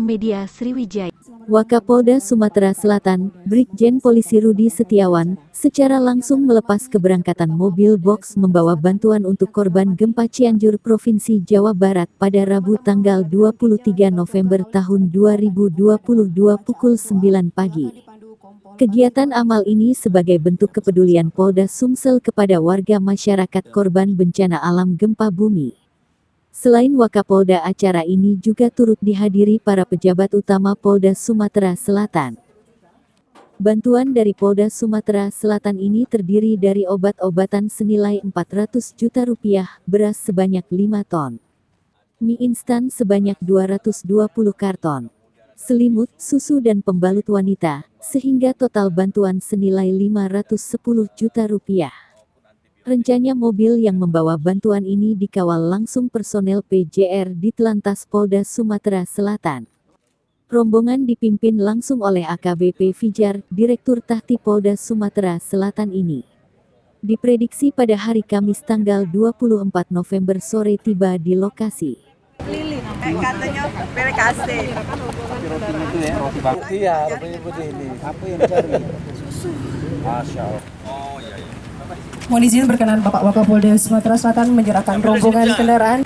Media Sriwijaya. Wakapolda Sumatera Selatan, Brigjen Polisi Rudi Setiawan, secara langsung melepas keberangkatan mobil box membawa bantuan untuk korban gempa Cianjur, Provinsi Jawa Barat pada Rabu tanggal 23 November tahun 2022 pukul 9 pagi. Kegiatan amal ini sebagai bentuk kepedulian Polda Sumsel kepada warga masyarakat korban bencana alam gempa bumi. Selain Wakapolda, acara ini juga turut dihadiri para pejabat utama Polda Sumatera Selatan. Bantuan dari Polda Sumatera Selatan ini terdiri dari obat-obatan senilai 400 juta rupiah, beras sebanyak 5 ton, mie instan sebanyak 220 karton, selimut, susu dan pembalut wanita, sehingga total bantuan senilai 510 juta rupiah. Rencanya mobil yang membawa bantuan ini dikawal langsung personel PJR Ditlantas Polda Sumatera Selatan. Rombongan dipimpin langsung oleh AKBP Fijar, Direktur Tahti Polda Sumatera Selatan ini. Diprediksi pada hari Kamis tanggal 24 November sore tiba di lokasi. Katanya PKC. Roti itu ya, roti bakar. Iya, rotinya putih ini. Apa yang dicari? Susu. Masya Allah. Oh iya. Mohon izin berkenan Bapak Wakapolda Sumatera Selatan menyerahkan rombongan kendaraan.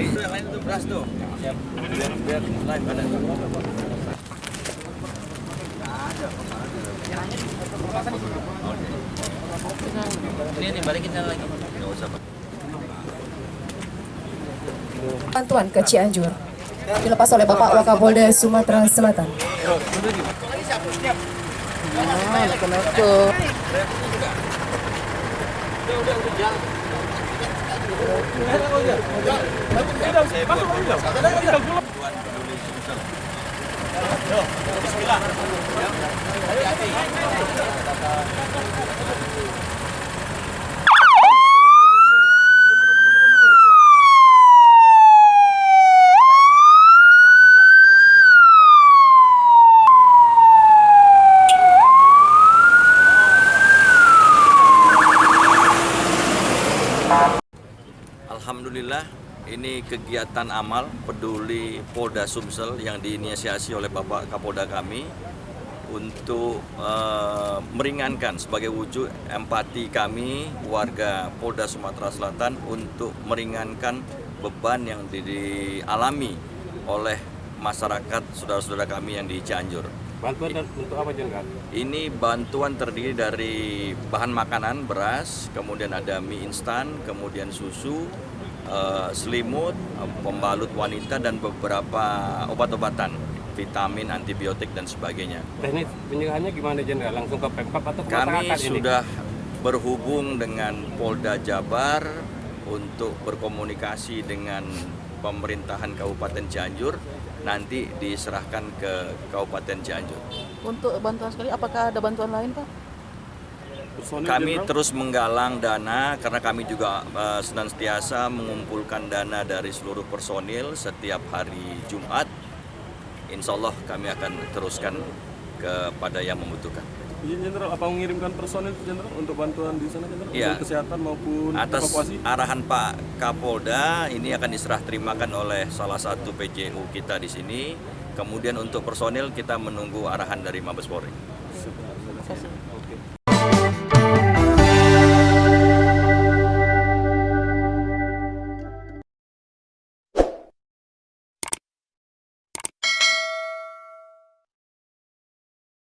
Yang lain itu beras tuh. Siap. Biar live ada. Ini balikin lagi. Enggak usah, Pak. Bantuan ke Cianjur dilepas oleh Bapak Wakapolda Sumatera Selatan. Alhamdulillah, ini kegiatan amal peduli Polda Sumsel yang diinisiasi oleh Bapak Kapolda kami untuk meringankan sebagai wujud empati kami warga Polda Sumatera Selatan untuk meringankan beban yang dialami oleh masyarakat saudara-saudara kami yang di Cianjur. Bantuan untuk apa Jenderal? Ini bantuan terdiri dari bahan makanan, beras, kemudian ada mie instan, kemudian susu, selimut, pembalut wanita, dan beberapa obat-obatan, vitamin, antibiotik, dan sebagainya. Teknis penyerahannya gimana Jenderal? Langsung ke Pemkab atau ke Kami masyarakat ini? sudah berhubung dengan Polda Jabar untuk berkomunikasi dengan pemerintahan Kabupaten Cianjur, nanti diserahkan ke Kabupaten Cianjur. Untuk bantuan sekali, apakah ada bantuan lain, Pak? Kami terus menggalang dana karena kami juga senantiasa mengumpulkan dana dari seluruh personil setiap hari Jumat. Insya Allah kami akan teruskan kepada yang membutuhkan. Jenderal, apa mengirimkan personil Jenderal untuk bantuan di sana Jenderal? Ya, untuk kesehatan maupun atas evakuasi? arahan Pak Kapolda ini akan diserah terimakan oleh salah satu PJU kita di sini. Kemudian untuk personil kita menunggu arahan dari Mabes Polri. Terima kasih.